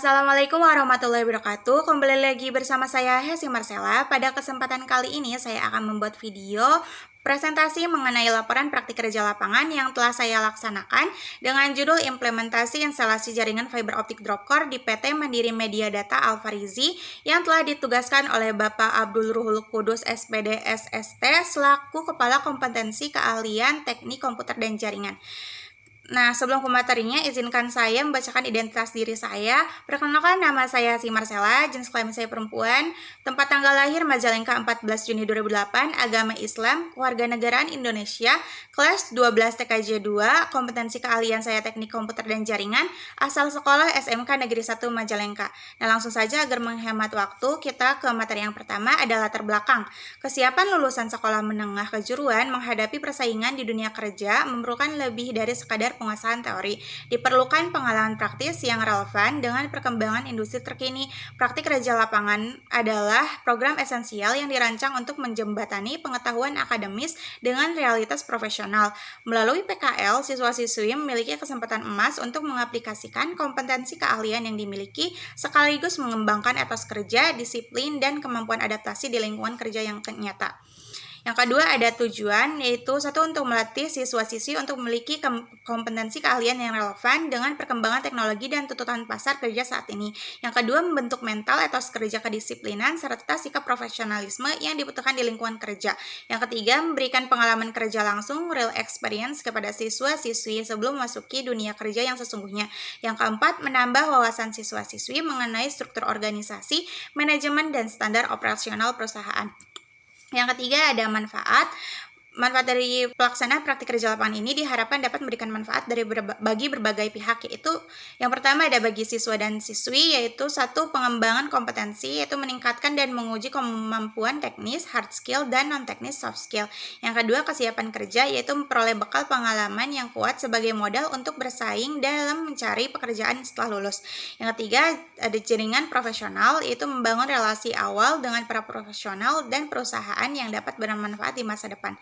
Assalamualaikum warahmatullahi wabarakatuh. Kembali lagi bersama saya Hesi Marcella. Pada kesempatan kali ini saya akan membuat video presentasi mengenai laporan praktik kerja lapangan yang telah saya laksanakan dengan judul implementasi instalasi jaringan fiber optik Dropcore di PT Mandiri Media Data Alfarizi yang telah ditugaskan oleh Bapak Abdul Ruhul Kudus SPD SST selaku Kepala Kompetensi Keahlian Teknik Komputer dan Jaringan. Nah, sebelum ke materinya, izinkan saya membacakan identitas diri saya. Perkenalkan, nama saya Si Marcella, jenis kelamin saya perempuan, tempat tanggal lahir Majalengka 14 Juni 2008, agama Islam, kewarganegaraan Indonesia, kelas 12 TKJ 2, kompetensi keahlian saya teknik komputer dan jaringan, asal sekolah SMK Negeri 1 Majalengka. Nah, langsung saja agar menghemat waktu, kita ke materi yang pertama adalah latar belakang. Kesiapan lulusan sekolah menengah kejuruan menghadapi persaingan di dunia kerja memerlukan lebih dari sekadar penguasaan teori. Diperlukan pengalaman praktis yang relevan dengan perkembangan industri terkini. Praktik kerja lapangan adalah program esensial yang dirancang untuk menjembatani pengetahuan akademis dengan realitas profesional. Melalui PKL, siswa-siswi memiliki kesempatan emas untuk mengaplikasikan kompetensi keahlian yang dimiliki sekaligus mengembangkan etos kerja, disiplin, dan kemampuan adaptasi di lingkungan kerja yang nyata. Yang kedua ada tujuan, yaitu satu untuk melatih siswa-siswi untuk memiliki kompetensi keahlian yang relevan dengan perkembangan teknologi dan tuntutan pasar kerja saat ini. Yang kedua membentuk mental etos kerja kedisiplinan serta sikap profesionalisme yang dibutuhkan di lingkungan kerja. Yang ketiga memberikan pengalaman kerja langsung real experience kepada siswa-siswi sebelum memasuki dunia kerja yang sesungguhnya. Yang keempat menambah wawasan siswa-siswi mengenai struktur organisasi, manajemen, dan standar operasional perusahaan. Yang ketiga ada manfaat. Manfaat dari pelaksanaan praktik kerja lapangan ini diharapkan dapat memberikan manfaat bagi berbagai pihak, yaitu yang pertama ada bagi siswa dan siswi, yaitu satu pengembangan kompetensi, yaitu meningkatkan dan menguji kemampuan teknis, hard skill, dan non-teknis, soft skill. Yang kedua kesiapan kerja, yaitu memperoleh bekal pengalaman yang kuat sebagai modal untuk bersaing dalam mencari pekerjaan setelah lulus. Yang ketiga ada jaringan profesional, yaitu membangun relasi awal dengan para profesional dan perusahaan yang dapat bermanfaat di masa depan.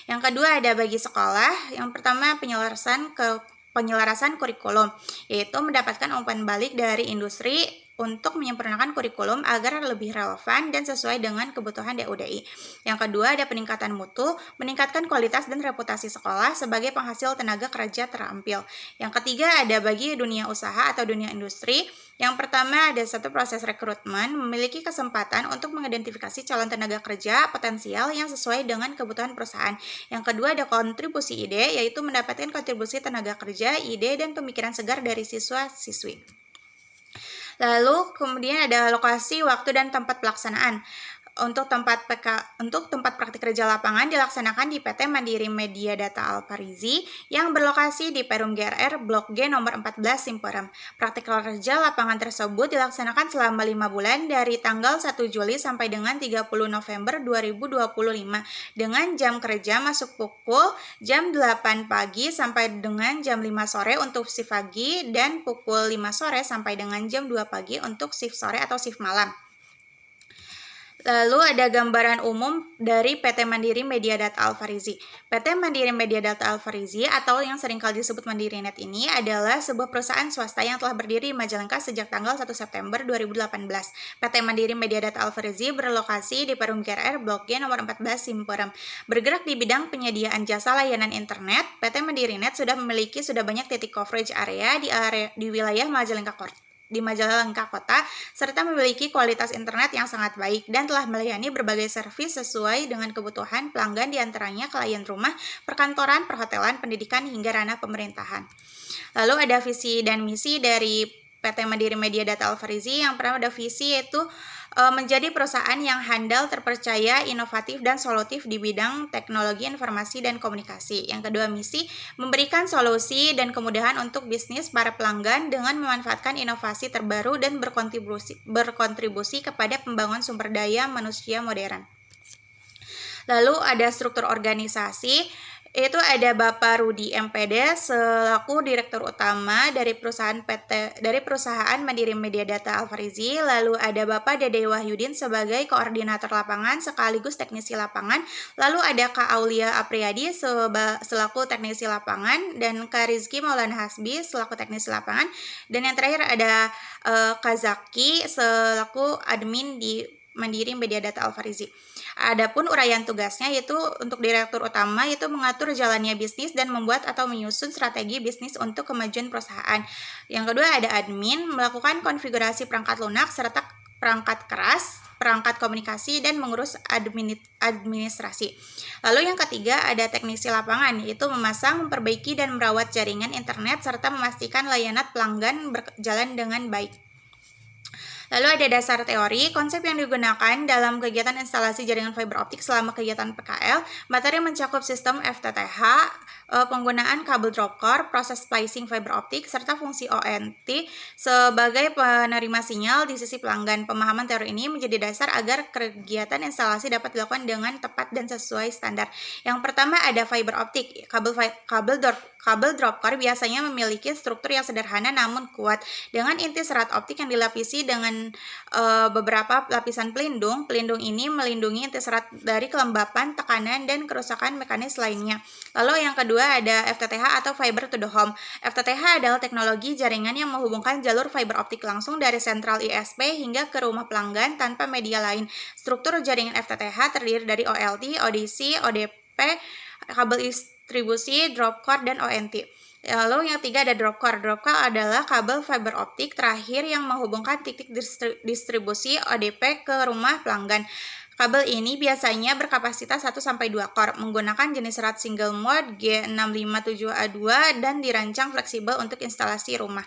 Yang kedua ada bagi sekolah. Yang pertama penyelarasan kurikulum, yaitu mendapatkan umpan balik dari industri untuk menyempurnakan kurikulum agar lebih relevan dan sesuai dengan kebutuhan DUDI. Yang kedua ada peningkatan mutu, meningkatkan kualitas dan reputasi sekolah sebagai penghasil tenaga kerja terampil. Yang ketiga ada bagi dunia usaha atau dunia industri. Yang pertama ada satu proses rekrutmen, memiliki kesempatan untuk mengidentifikasi calon tenaga kerja potensial yang sesuai dengan kebutuhan perusahaan. Yang kedua ada kontribusi ide, yaitu mendapatkan kontribusi tenaga kerja, ide, dan pemikiran segar dari siswa-siswi. Lalu kemudian ada lokasi, waktu, dan tempat pelaksanaan. Untuk tempat praktik kerja lapangan dilaksanakan di PT Mandiri Media Data Alfarizi yang berlokasi di Perum GRR Blok G nomor 14 Simperam. Praktik kerja lapangan tersebut dilaksanakan selama 5 bulan dari tanggal 1 Juli sampai dengan 30 November 2025 dengan jam kerja masuk pukul jam 8 pagi sampai dengan jam 5 sore untuk shift pagi dan pukul 5 sore sampai dengan jam 2 pagi untuk shift sore atau shift malam. Lalu ada gambaran umum dari PT Mandiri Media Data Alfarizi. PT Mandiri Media Data Alfarizi atau yang seringkali disebut Mandiri Net ini adalah sebuah perusahaan swasta yang telah berdiri di Majalengka sejak tanggal 1 September 2018. PT Mandiri Media Data Alfarizi berlokasi di Perum GRR Blok G nomor 14 Simperam. Bergerak di bidang penyediaan jasa layanan internet, PT Mandiri Net sudah banyak titik coverage area di wilayah Majalengka Kota, serta memiliki kualitas internet yang sangat baik dan telah melayani berbagai servis sesuai dengan kebutuhan pelanggan, diantaranya klien rumah, perkantoran, perhotelan, pendidikan, hingga ranah pemerintahan. Lalu ada visi dan misi dari PT Mandiri Media Data Alfarizi. Yang pertama ada visi, yaitu menjadi perusahaan yang handal, terpercaya, inovatif, dan solutif di bidang teknologi informasi dan komunikasi. Yang kedua misi, memberikan solusi dan kemudahan untuk bisnis para pelanggan dengan memanfaatkan inovasi terbaru dan berkontribusi kepada pembangunan sumber daya manusia modern. Lalu ada struktur organisasi. Itu ada Bapak Rudi MPD selaku Direktur Utama dari perusahaan Mandiri Media Data Alfarizi, lalu ada Bapak Dede Wahyudin sebagai Koordinator Lapangan sekaligus Teknisi Lapangan, lalu ada Kak Aulia Apriyadi selaku Teknisi Lapangan, dan Kak Rizky Maulana Hasbi selaku Teknisi Lapangan, dan yang terakhir ada Kak Zaki selaku Admin di Mandiri Media Data Alfarizi. Adapun uraian tugasnya yaitu untuk Direktur Utama itu mengatur jalannya bisnis dan membuat atau menyusun strategi bisnis untuk kemajuan perusahaan. Yang kedua ada admin, melakukan konfigurasi perangkat lunak serta perangkat keras, perangkat komunikasi, dan mengurus administrasi. Lalu yang ketiga ada teknisi lapangan, yaitu memasang, memperbaiki, dan merawat jaringan internet serta memastikan layanan pelanggan berjalan dengan baik. Lalu ada dasar teori, konsep yang digunakan dalam kegiatan instalasi jaringan fiber optik selama kegiatan PKL. Materi mencakup sistem FTTH, penggunaan kabel dropcore, proses splicing fiber optik, serta fungsi ONT sebagai penerima sinyal di sisi pelanggan. Pemahaman teori ini menjadi dasar agar kegiatan instalasi dapat dilakukan dengan tepat dan sesuai standar. Yang pertama ada fiber optik. Kabel dropcore biasanya memiliki struktur yang sederhana namun kuat dengan inti serat optik yang dilapisi dengan beberapa lapisan pelindung. Pelindung ini melindungi inti serat dari kelembapan, tekanan, dan kerusakan mekanis lainnya. Lalu yang kedua ada FTTH atau Fiber to the Home. FTTH adalah teknologi jaringan yang menghubungkan jalur fiber optik langsung dari sentral ISP hingga ke rumah pelanggan tanpa media lain. Struktur jaringan FTTH terdiri dari OLT, ODC, ODP, kabel distribusi, dropcore, dan ONT. Lalu yang ketiga ada dropcore. Dropcore adalah kabel fiber optik terakhir yang menghubungkan titik distribusi ODP ke rumah pelanggan. Kabel ini biasanya berkapasitas 1-2 core, menggunakan jenis serat single mode G657A2 dan dirancang fleksibel untuk instalasi rumah.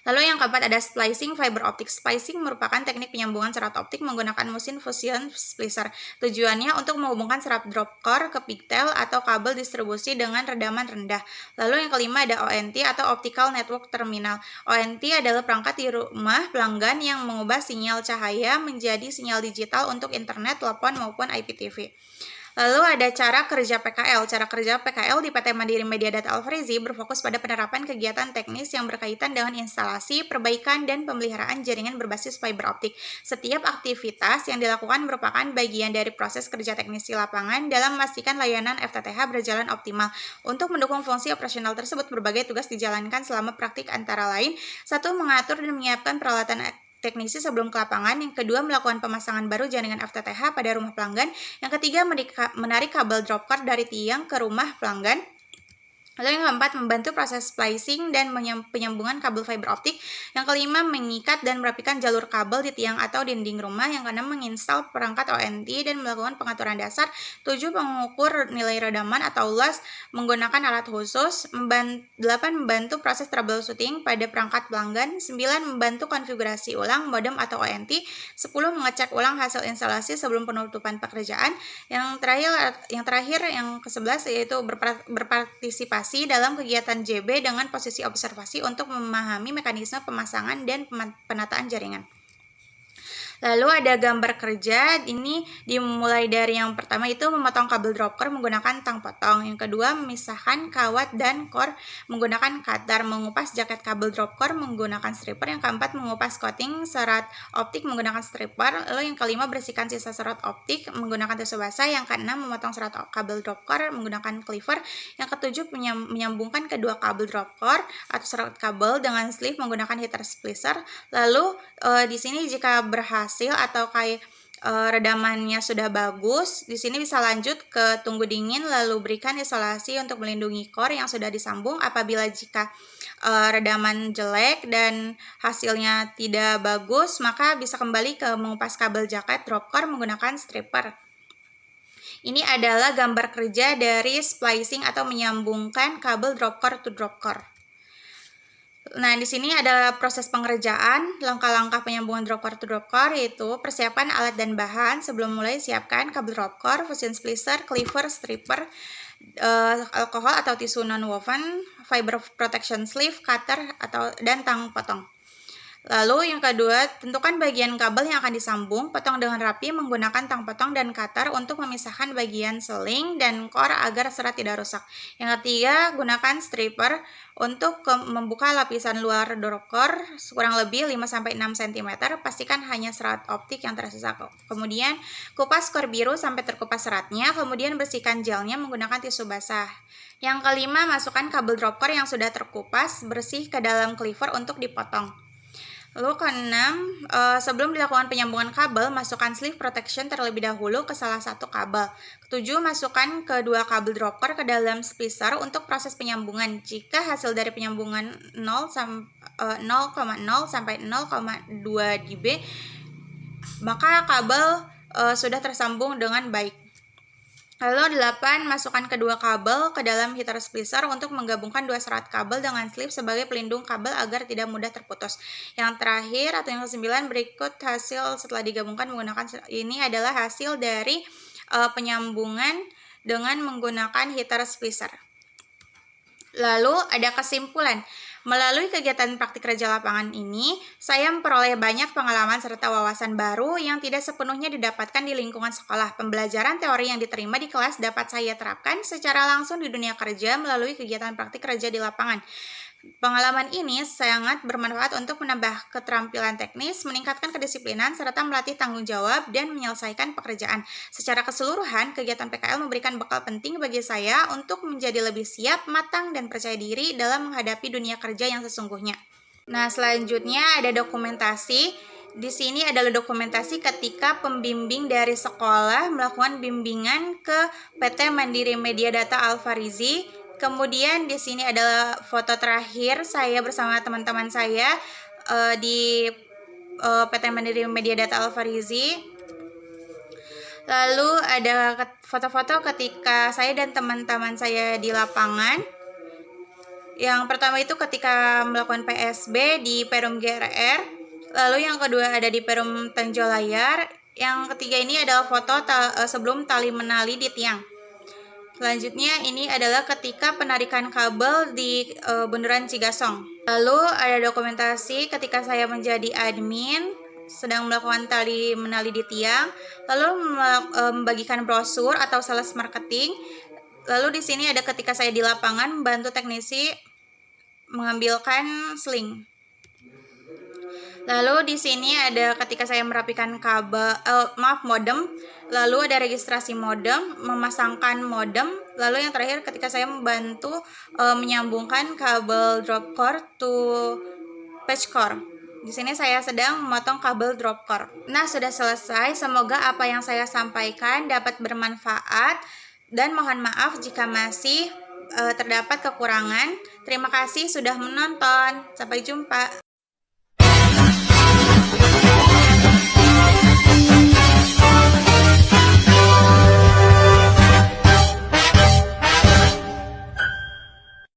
Lalu yang keempat ada splicing fiber optic. Splicing merupakan teknik penyambungan serat optik menggunakan mesin fusion splicer. Tujuannya untuk menghubungkan serat drop core ke pigtail atau kabel distribusi dengan redaman rendah. Lalu yang kelima ada ONT atau Optical Network Terminal. ONT adalah perangkat di rumah pelanggan yang mengubah sinyal cahaya menjadi sinyal digital untuk internet, telepon, maupun IPTV. Lalu ada cara kerja PKL. Cara kerja PKL di PT Mandiri Media Data Alfarizi berfokus pada penerapan kegiatan teknis yang berkaitan dengan instalasi, perbaikan, dan pemeliharaan jaringan berbasis fiber optik. Setiap aktivitas yang dilakukan merupakan bagian dari proses kerja teknis di lapangan dalam memastikan layanan FTTH berjalan optimal. Untuk mendukung fungsi operasional tersebut, berbagai tugas dijalankan selama praktik antara lain, 1. Mengatur dan menyiapkan peralatan teknisi sebelum ke lapangan. Yang kedua, melakukan pemasangan baru jaringan FTTH pada rumah pelanggan. Yang ketiga, menarik kabel dropcore dari tiang ke rumah pelanggan. Lalu yang keempat, membantu proses splicing dan penyambungan kabel fiber optik. Yang kelima, mengikat dan merapikan jalur kabel di tiang atau dinding rumah. Yang keenam, menginstal perangkat ONT dan melakukan pengaturan dasar. 7. Mengukur nilai redaman atau loss menggunakan alat khusus. 8. Membantu proses troubleshooting pada perangkat pelanggan. 9. Membantu konfigurasi ulang modem atau ONT. 10. Mengecek ulang hasil instalasi sebelum penutupan pekerjaan. Yang terakhir yang ke-11 yaitu berpartisipasi dalam kegiatan JB dengan posisi observasi untuk memahami mekanisme pemasangan dan penataan jaringan. Lalu ada gambar kerja, ini dimulai dari yang pertama itu memotong kabel dropcore menggunakan tang potong. Yang kedua, memisahkan kawat dan core menggunakan cutter, mengupas jaket kabel dropcore menggunakan stripper. Yang keempat, mengupas coating serat optik menggunakan stripper. Lalu yang kelima, bersihkan sisa serat optik menggunakan tisu basah. Yang keenam, memotong serat kabel dropcore menggunakan cleaver. Yang ketujuh, menyambungkan kedua kabel dropcore atau serat kabel dengan sleeve menggunakan heater splicer. Lalu di sini jika berhasil atau redamannya sudah bagus, di sini bisa lanjut ke tunggu dingin lalu berikan isolasi untuk melindungi core yang sudah disambung. Apabila jika redaman jelek dan hasilnya tidak bagus, maka bisa kembali ke mengupas kabel jaket drop core menggunakan stripper. Ini adalah gambar kerja dari splicing atau menyambungkan kabel drop core to drop core. Nah, di sini ada proses pengerjaan, langkah-langkah penyambungan drop core to drop core, yaitu persiapan alat dan bahan. Sebelum mulai, siapkan kabel drop core, fusion splicer, cleaver, stripper, alkohol atau tisu non-woven, fiber protection sleeve, cutter dan tang potong. Lalu yang kedua, tentukan bagian kabel yang akan disambung, potong dengan rapi menggunakan tang potong dan cutter untuk memisahkan bagian seling dan core agar serat tidak rusak. Yang ketiga, gunakan stripper untuk membuka lapisan luar drop core kurang lebih 5-6 cm. Pastikan hanya serat optik yang tersisa. Kemudian, kupas core biru sampai terkupas seratnya, kemudian bersihkan gelnya menggunakan tisu basah. Yang kelima, masukkan kabel drop core yang sudah terkupas bersih ke dalam cleaver untuk dipotong. Lalu keenam, sebelum dilakukan penyambungan kabel, masukkan sleeve protection terlebih dahulu ke salah satu kabel. Ketujuh, masukkan kedua kabel drop core ke dalam splicer untuk proses penyambungan. Jika hasil dari penyambungan 0,0 sampai 0,2 dB, maka kabel sudah tersambung dengan baik. Lalu 8, masukkan kedua kabel ke dalam heater splicer untuk menggabungkan dua serat kabel dengan sleeve sebagai pelindung kabel agar tidak mudah terputus. Yang terakhir atau yang ke-9, berikut hasil setelah digabungkan menggunakan ini adalah hasil dari penyambungan dengan menggunakan heater splicer. Lalu ada kesimpulan. Melalui kegiatan praktik kerja lapangan ini, saya memperoleh banyak pengalaman serta wawasan baru yang tidak sepenuhnya didapatkan di lingkungan sekolah. Pembelajaran teori yang diterima di kelas dapat saya terapkan secara langsung di dunia kerja melalui kegiatan praktik kerja di lapangan. Pengalaman ini sangat bermanfaat untuk menambah keterampilan teknis, meningkatkan kedisiplinan, serta melatih tanggung jawab dan menyelesaikan pekerjaan. Secara keseluruhan, kegiatan PKL memberikan bekal penting bagi saya untuk menjadi lebih siap, matang, dan percaya diri dalam menghadapi dunia kerja yang sesungguhnya. Nah, selanjutnya ada dokumentasi. Di sini adalah dokumentasi ketika pembimbing dari sekolah melakukan bimbingan ke PT Mandiri Media Data Alfarizi. Kemudian di sini adalah foto terakhir saya bersama teman-teman saya di PT Mandiri Media Data Alfarizi. Lalu ada foto-foto ketika saya dan teman-teman saya di lapangan. Yang pertama itu ketika melakukan PSB di Perum GRR. Lalu yang kedua ada di Perum Tanjung Layar. Yang ketiga ini adalah foto sebelum tali menali di tiang. Selanjutnya ini adalah ketika penarikan kabel di Bundaran Cigasong. Lalu ada dokumentasi ketika saya menjadi admin sedang melakukan tali menali di tiang, lalu membagikan brosur atau sales marketing. Lalu di sini ada ketika saya di lapangan membantu teknisi mengambilkan sling. Lalu di sini ada ketika saya merapikan modem, lalu ada registrasi modem, memasangkan modem, lalu yang terakhir ketika saya membantu menyambungkan kabel drop core to patch core. Di sini saya sedang memotong kabel drop core. Nah, sudah selesai. Semoga apa yang saya sampaikan dapat bermanfaat dan mohon maaf jika masih terdapat kekurangan. Terima kasih sudah menonton. Sampai jumpa.